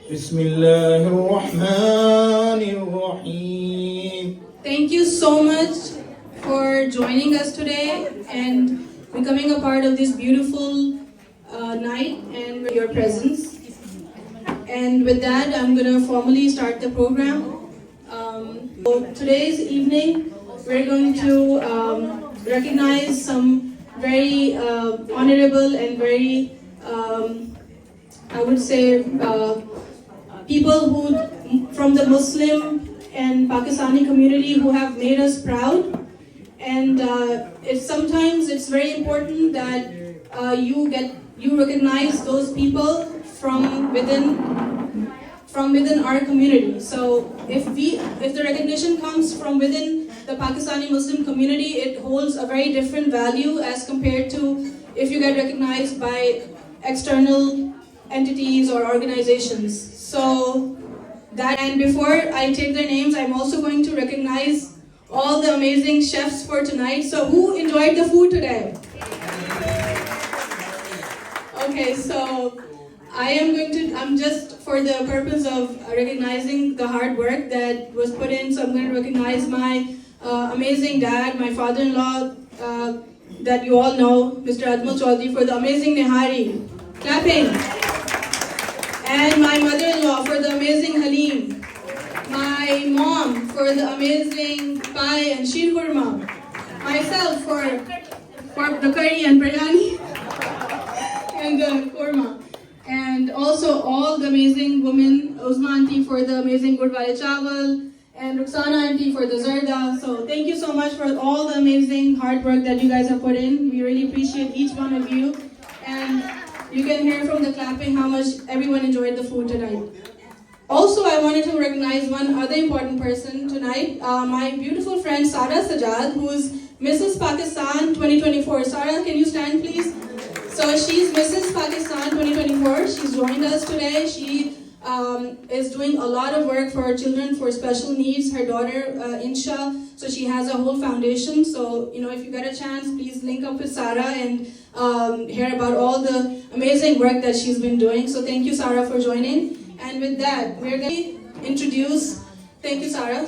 Bismillahirrahmanirrahim. Thank you so much for joining us today and becoming a part of this beautiful night and your presence. And with that, I'm going to formally start the program. So today's evening, we're going to recognize some very honorable and very, I would say, people who from the Muslim and Pakistani community who have made us proud. And sometimes it's very important that you recognize those people from within our community. So if the recognition comes from within the Pakistani Muslim community, it holds a very different value as compared to if you get recognized by external entities or organizations. So that, and before I take their names, I'm also going to recognize all the amazing chefs for tonight. So who enjoyed the food today? Okay, so I'm just for the purpose of recognizing the hard work that was put in, so I'm going to recognize my amazing dad, my father-in-law that you all know, Mr. Ajmal Chaudhary, for the amazing nihari. Clapping. And my mother-in-law for the amazing halim. My mom for the amazing pie and sheer kurma. Myself for the curry and biryani and the kurma. And also all the amazing women, Uzma auntie for the amazing gurdwale chawal, and Ruxana auntie for the zarda. So thank you so much for all the amazing hard work that you guys have put in. We really appreciate each one of you. And you can hear from the clapping how much everyone enjoyed the food tonight. Also, I wanted to recognize one other important person tonight, my beautiful friend Sara Sajad, who is Mrs. Pakistan 2024. Sara, can you stand please? So she's Mrs. Pakistan 2024. She's joined us today. She is doing a lot of work for children for special needs. Her daughter, Insha, so she has a whole foundation. So, if you get a chance, please link up with Sara and hear about all the amazing work that she's been doing. So thank you, Sara, for joining. And with that, we're going to introduce, thank you, Sara,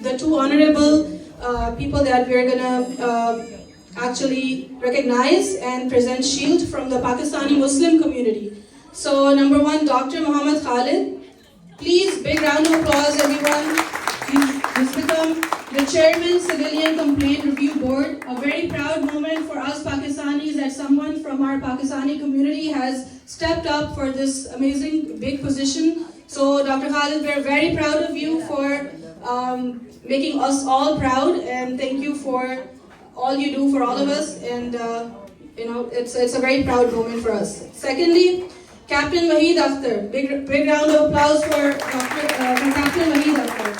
the two honorable people that we're going to actually recognize and present shield from the Pakistani Muslim community. So number one, Dr. Muhammad Khalid. Please, big round of applause, everyone. He's become the Chairman, Civilian Complaint Review Board. A very proud moment for us Pakistanis that someone from our Pakistani community has stepped up for this amazing big position. So Dr. Khalid, we're very proud of you for making us all proud, and thank you for all you do for all of us. And it's a very proud moment for us. Secondly, Captain Wahid Akhtar. Big round of applause for Captain Wahid Akhtar.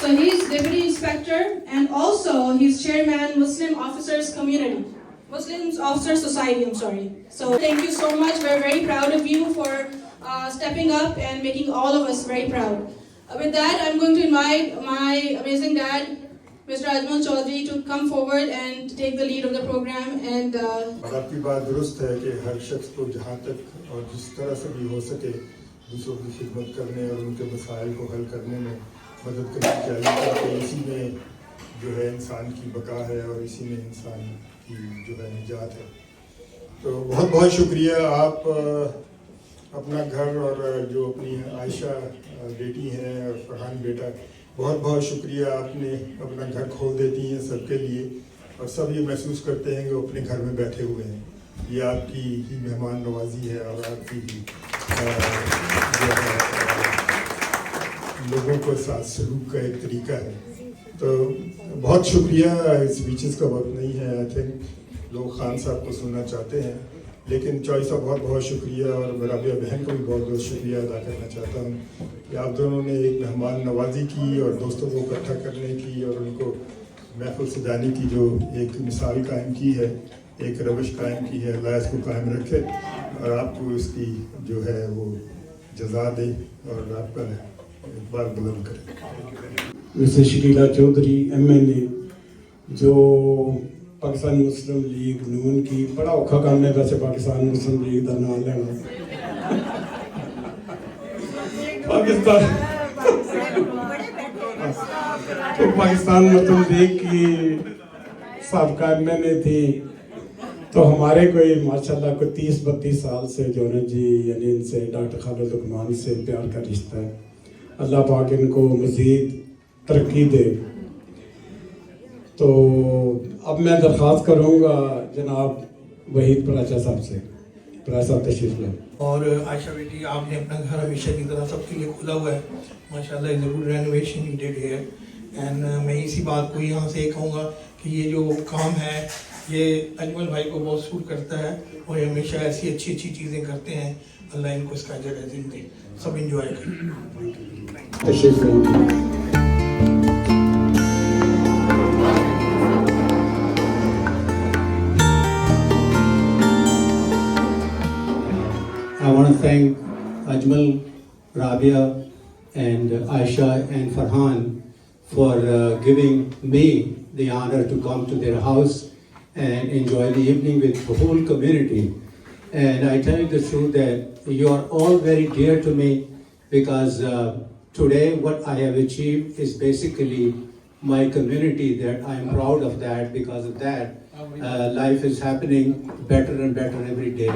So he's Deputy Inspector and also he's Chairman Muslim Officers Community. Muslim Officers Society, I'm sorry. So thank you so much. We're very proud of you for stepping up and making all of us very proud. With that, I'm going to invite my amazing dad, Mr. Ajmal Chaudhary, to come forward and take the lead of the program. And आपकी बात दुरुस्त है कि हर शख्स को जहाँ तक और जिस तरह से भी हो सके दूसरों की खिदमत करने और उनके मसाइल को हल करने में मदद करनी चाहिए, क्योंकि इसी में जो है इंसान की बका है और इसी में इंसान की जो है निजात है। तो बहुत बहुत शुक्रिया, आप अपना घर और जो अपनी आयशा बेटी हैं और फरहान बेटा, बहुत बहुत शुक्रिया, आपने अपना घर खोल देती हैं सबके लिए और सब ये महसूस करते हैं कि वो अपने घर में बैठे हुए हैं। ये आपकी ही मेहमान नवाजी है और आपकी ही लोगों को साथ सलूक का एक तरीका है। तो बहुत शुक्रिया, स्पीचेस का वक्त नहीं है, आई थिंक लोग खान साहब को सुनना चाहते हैं, लेकिन चॉइस साहब बहुत बहुत शुक्रिया और राबिया बहन को भी बहुत बहुत शुक्रिया अदा करना चाहता हूँ कि आप दोनों ने एक मेहमान नवाजी की और दोस्तों को इकट्ठा करने की और उनको महफिल सजाने की जो एक मिसाल कायम की है, एक रविश कायम की है, अल्लाह इसको कायम रखे और आपको इसकी जो है वो जज़ा दे और आपका इकबाल बुलंद करे। मिसेस शकीला चौधरी MNA, जो पाकिस्तानी मुस्लिम लीग नून की बड़ा औखा काम है वैसे पाकिस्तान मुस्लिम लीग का नाम लेना पाकिस्तान तो पाकिस्तान मुस्लिम लीग की साबका एमएनए थी, तो हमारे कोई माशाल्लाह कोई 30-32 साल से जो है जी यानी इनसे डॉक्टर खालिद लुकमान से प्यार का रिश्ता है। अल्लाह पाक इनको मज़ीद तरक्की दे। तो अब मैं दरख्वास्त करूँगा जनाब वहीद पराचा साहब से, पराचा साहब तशरीफ लें। और आयशा बेटी, आपने अपना घर हमेशा की तरह सबके लिए खुला हुआ है माशाल्लाह। Is a good renovation you did here and मैं इसी बात को यहाँ से कहूँगा कि ये जो काम है ये अजमल भाई को बहुत सूट करता है और ये हमेशा ऐसी अच्छी अच्छी चीज़ें करते हैं। अल्लाह इनको इसका अजर अज़ीम दे। सब इंजॉय करें। तशरीफ लें। I want to thank Ajmal, Rabia, and Aisha and Farhan for giving me the honor to come to their house and enjoy the evening with the whole community. And I tell you the truth that you are all very dear to me because today what I have achieved is basically my community, that I am proud of that. Because of that, life is happening better and better every day.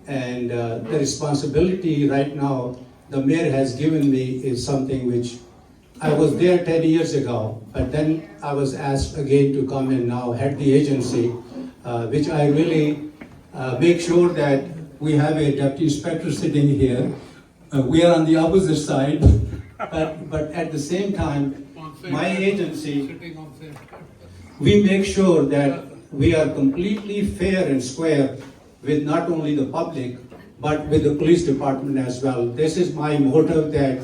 And the responsibility right now the mayor has given me is something which I was there 10 years ago, but then I was asked again to come and now head the agency, which I really make sure that we have a deputy inspector sitting here. We are on the opposite side, but at the same time, my agency, we make sure that we are completely fair and square with not only the public, but with the police department as well. This is my motto, that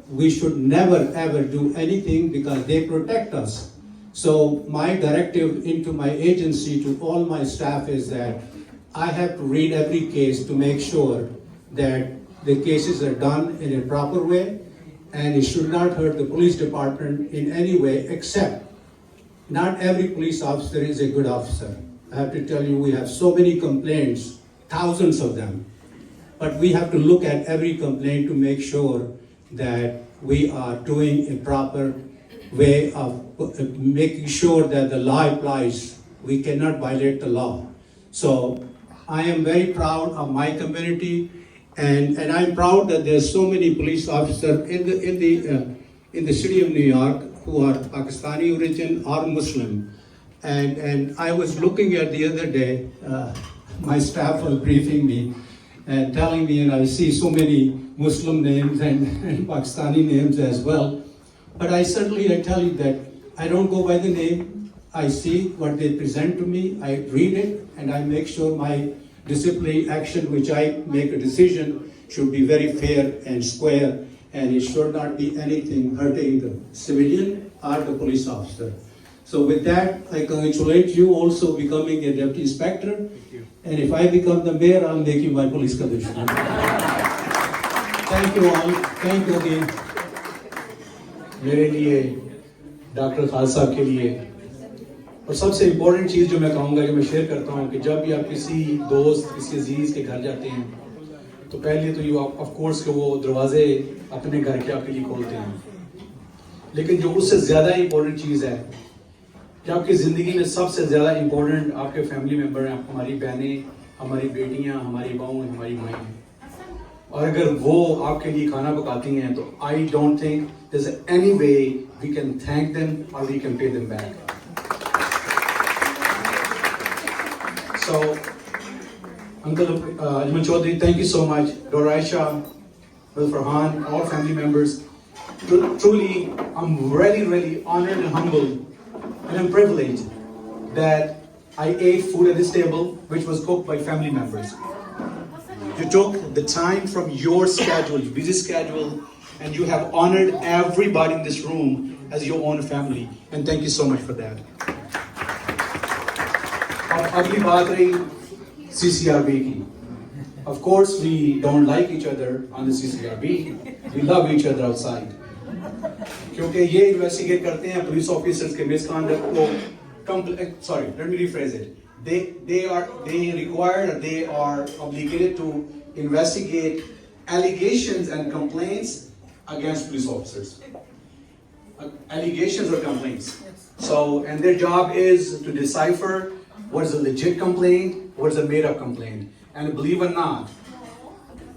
we should never ever do anything because they protect us. So my directive into my agency to all my staff is that I have to read every case to make sure that the cases are done in a proper way, and it should not hurt the police department in any way, except not every police officer is a good officer. I have to tell you, we have so many complaints, thousands of them. But we have to look at every complaint to make sure that we are doing a proper way of making sure that the law applies. We cannot violate the law. So I am very proud of my community, and I'm proud that there's so many police officers in the city of New York who are Pakistani origin or Muslim. And I was looking at the other day, my staff was briefing me and telling me, and I see so many Muslim names and Pakistani names as well. But I tell you that I don't go by the name. I see what they present to me, I read it, and I make sure my disciplinary action, which I make a decision, should be very fair and square, and it should not be anything hurting the civilian or the police officer. So with that, I congratulate you also becoming a deputy inspector. And if I become the mayor, I'll make you my police commissioner. Thank you all. Thank you again. मेरे लिए, doctor Khalid साहब के लिए, और सबसे important चीज़ जो मैं कहूँगा, जो मैं शेयर करता हूँ, कि जब भी आप किसी दोस्त, किसी अजीज़ के घर जाते हैं, तो पहले तो यू ऑफ कोर्स के वो दरवाजे अपने घर के आपके लिए खोलते हैं, लेकिन जो उससे ज़्यादा इम्पोर्टेंट चीज़ है कि आपकी ज़िंदगी में सबसे ज़्यादा इम्पोर्टेंट आपके फैमिली मेम्बर हैं, हमारी बहनें, हमारी बेटियां, हमारी बहुएं, हमारी माएँ हैं। और अगर वो आपके लिए खाना पकाती हैं तो I don't think there is any way we can thank them और we can pay them back. So, Uncle Ajmal Chaudhary, thank you so much. Dr. Aisha, Brother Farhan, all family members. Truly, I'm really, really honored and humbled, and I'm privileged that I ate food at this table, which was cooked by family members. You took the time from your schedule, your busy schedule, and you have honored everybody in this room as your own family. And thank you so much for that. अगली बात रही CCRB की. Of course, we don't like each other on the CCRB. We love each other outside. क्योंकि ये investigate करते हैं police officers के misconduct को. Sorry, let me rephrase it. They are obligated to investigate allegations and complaints against police officers. Allegations or complaints. So, and their job is to decipher what is a legit complaint, what is a made-up complaint. And believe it or not,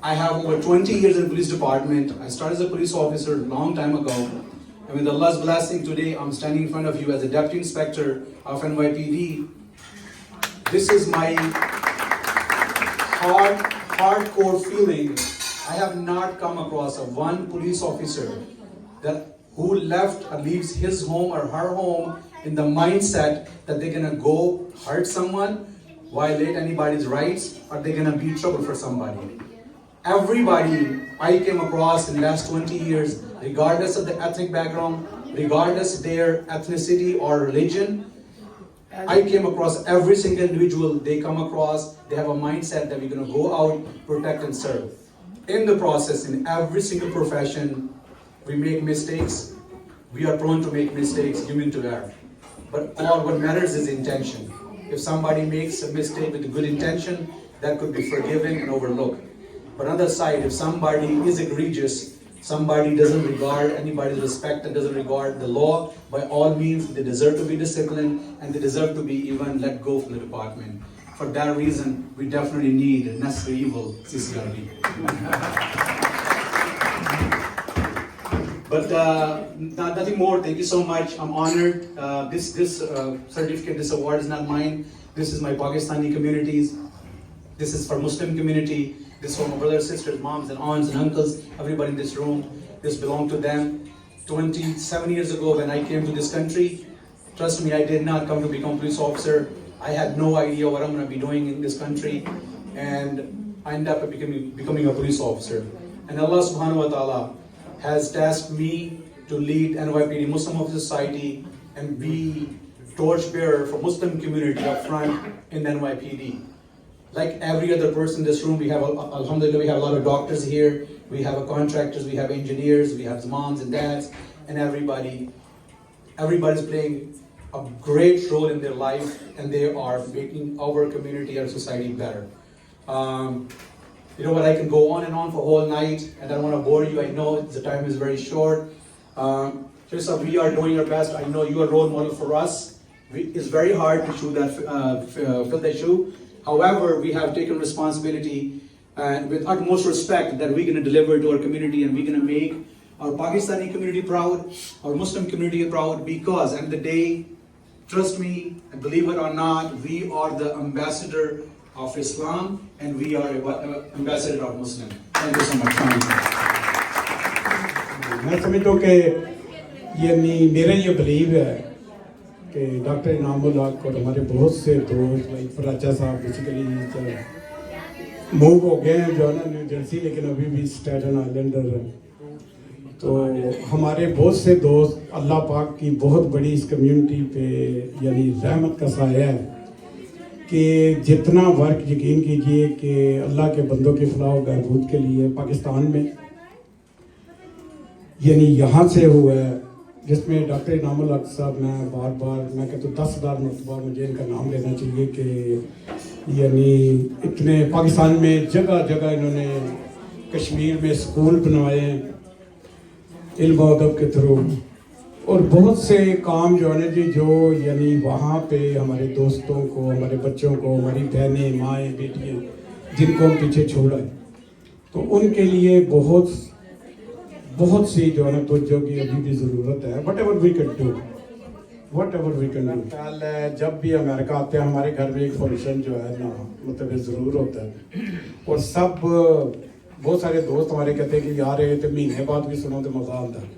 I have over 20 years in the police department. I started as a police officer a long time ago. And with Allah's blessing today, I'm standing in front of you as a Deputy Inspector of NYPD. This is my hardcore feeling. I have not come across one police officer who left or leaves his home or her home in the mindset that they're gonna go hurt someone, violate anybody's rights, or they're gonna be trouble for somebody. Everybody I came across in the last 20 years, regardless of the ethnic background, regardless their ethnicity or religion, I came across every single individual they come across, they have a mindset that we're gonna go out, protect and serve. In the process, in every single profession, we make mistakes. We are prone to make mistakes, human to err. But all what matters is intention. If somebody makes a mistake with a good intention, that could be forgiven and overlooked. But on the other side, if somebody is egregious, somebody doesn't regard anybody's respect and doesn't regard the law, by all means, they deserve to be disciplined and they deserve to be even let go from the department. For that reason, we definitely need a necessary evil CCRB. But nothing more. Thank you so much. I'm honored. This certificate, this award is not mine. This is my Pakistani communities. This is for Muslim community. This is for my brothers, sisters, moms, and aunts and uncles. Everybody in this room. This belongs to them. 27 years ago, when I came to this country, trust me, I did not come to become a police officer. I had no idea what I'm going to be doing in this country, and I ended up becoming a police officer. And Allah Subhanahu wa Taala has tasked me to lead NYPD Muslim Officer Society and be torchbearer for Muslim community up front in NYPD. Like every other person in this room, we have, alhamdulillah, we have a lot of doctors here, we have contractors, we have engineers, we have moms and dads, and everybody's playing a great role in their life, and they are making our community, our society better. You know what, I can go on and on for a whole night, and I don't want to bore you. I know the time is very short. Just we are doing our best. I know you are a role model for us. It's very hard to fill that shoe. However, we have taken responsibility and with utmost respect that we're going to deliver to our community, and we're going to make our Pakistani community proud, our Muslim community proud, because at the end of the day, trust me, and believe it or not, we are the ambassador of Islam and we are ambassador of Muslim. Thank you so much. मैं समझता हूँ कि ये मेरा ये believe है कि doctor Inamul हक और हमारे बहुत से दोस्त लाइक फराचा साहब बेसिकली मूव हो गए हैं जो है ना न्यू जर्सी, लेकिन अभी भी स्टेटन आइलैंडर हैं। तो हमारे बहुत से दोस्त, अल्लाह पाक की बहुत बड़ी इस कम्युनिटी पे यानी रहमत का साया है कि जितना वर्क यकीन कीजिए कि अल्लाह के बंदों की फलाह व बहबूद के लिए पाकिस्तान में यानी यहाँ से हुआ है, जिसमें डॉक्टर इनामुल हक साहब, मैं कहता हूँ 10,000 मरतबा मुझे इनका नाम लेना चाहिए कि यानी इतने पाकिस्तान में जगह जगह इन्होंने कश्मीर में स्कूल बनवाए इल्म व अदब के थ्रू, और बहुत से काम जो है ना जी जो यानी वहाँ पे हमारे दोस्तों को, हमारे बच्चों को, हमारी बहनें, माएँ, बेटियाँ जिनको हम पीछे छोड़ा है, तो उनके लिए बहुत सी जो है ना तवज्जो की अभी भी ज़रूरत है। Whatever we can do. कल जब भी अमेरिका आते हैं हमारे घर में एक फंक्शन जो है ना मतलब ज़रूर होता है, और सब बहुत सारे दोस्त हमारे कहते हैं कि यार ये तो महीने बाद भी सुनो तो मज़ा आता है।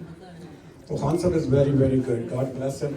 तो खान साहब is very very good, God bless him.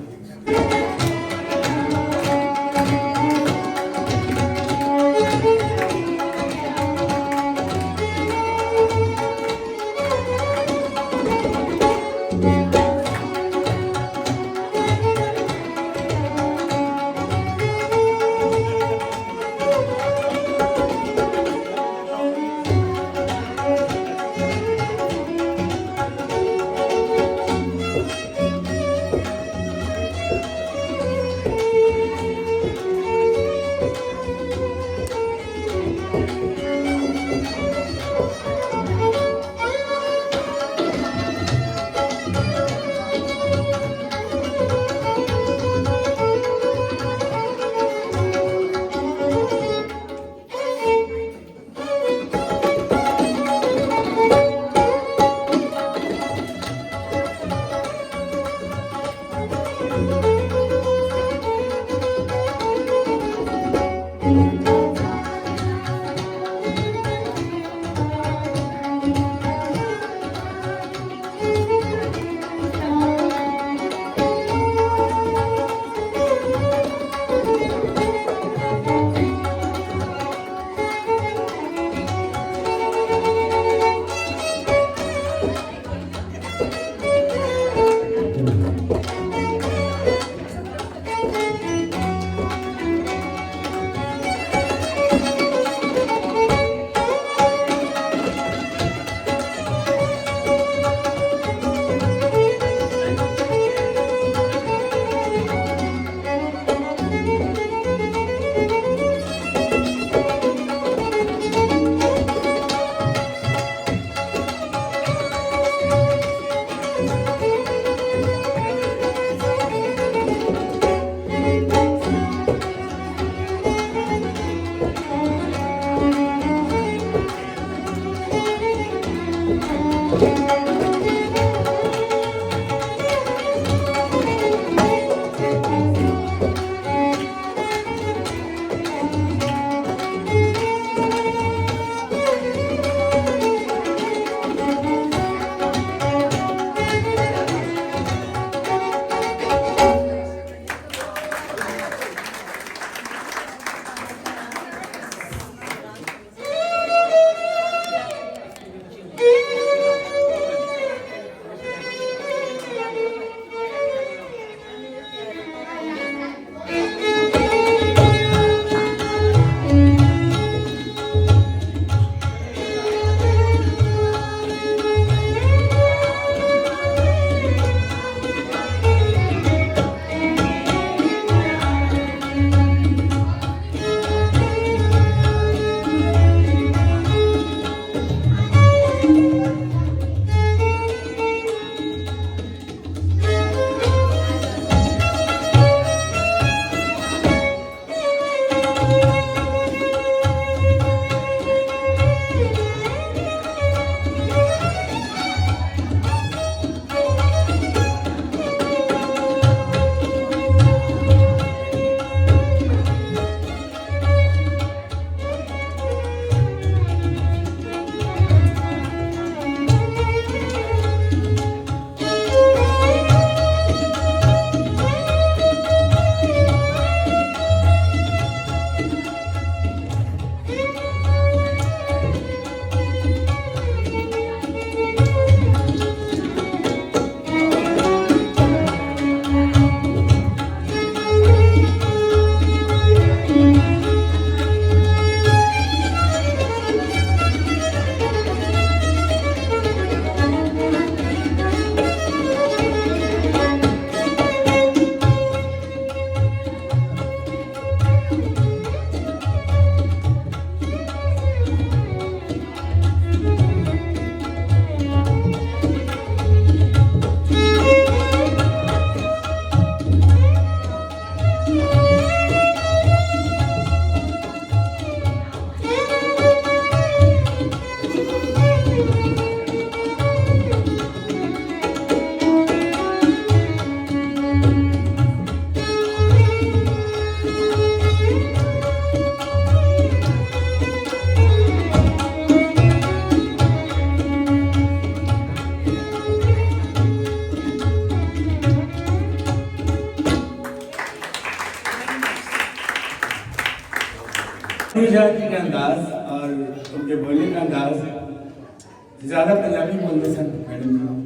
अंदाज ज़्यादा पंजाबी बोलते सन मैडम जी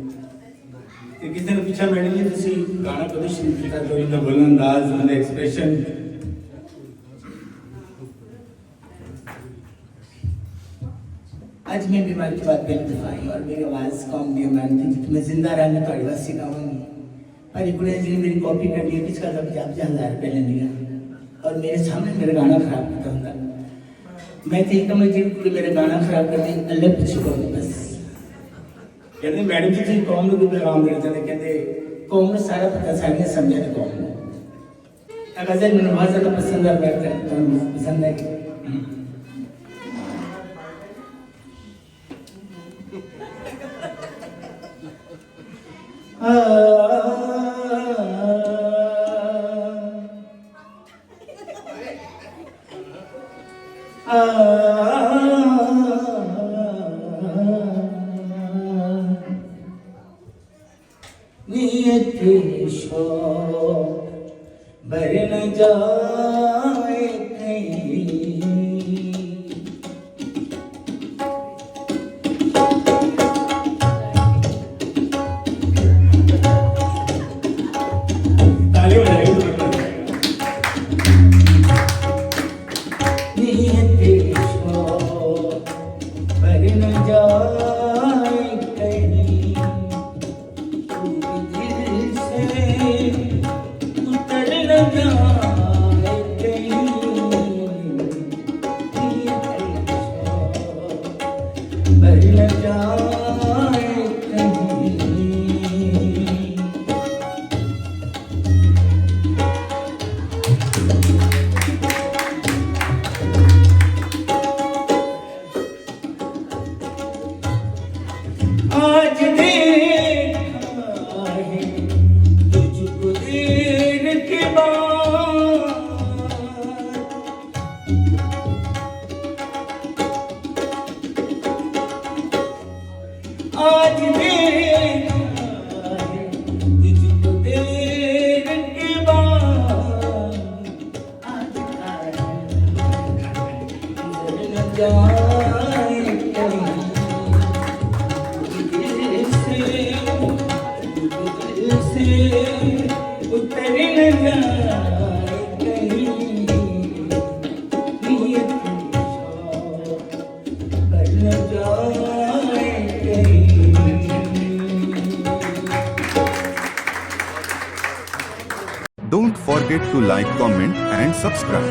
ते किसी ने पूछा मैडम जी तुसी गाना कदों शुरू किया तो इनका बोलना अंदाज उनका एक्सप्रेशन आज मैं बीमार की बात पहली दफा आई और मेरी आवाज़ कम दी मैंने थी जितने जिंदा रहने थोड़ी बात सिखाऊंगी पर एक जी मेरी कॉपी कर ली किसका जब जब 1000 रुपये ले लिया और मेरे सामने मेरा गाना खराब करता हूँ मैं थी तो मुझे मेरा गाना खराब कर दी अल्लाह पीछे करूँ बस कहते मैडम जी जी कौम को पैगाम देना चाहते कहते कौम में सारा पता सारियाँ समझा था कौम में गज़ल मैंने बहुत ज़्यादा पसंद है पसंद है नियत शौक भर न जाए कहीं ताली बजाइए नियत शौक भर न जाए कहीं दिल से उतर न जाए कहीं नियत शौक भर न जाए कहीं आज देखा है तुझको देर के बाद आज देखा है तुझको देर के बाद आज आया नजर न जाए कहीं उतर न जाए कहीं नियत शौक भर न जाए कहीं Don't forget to like, comment and subscribe.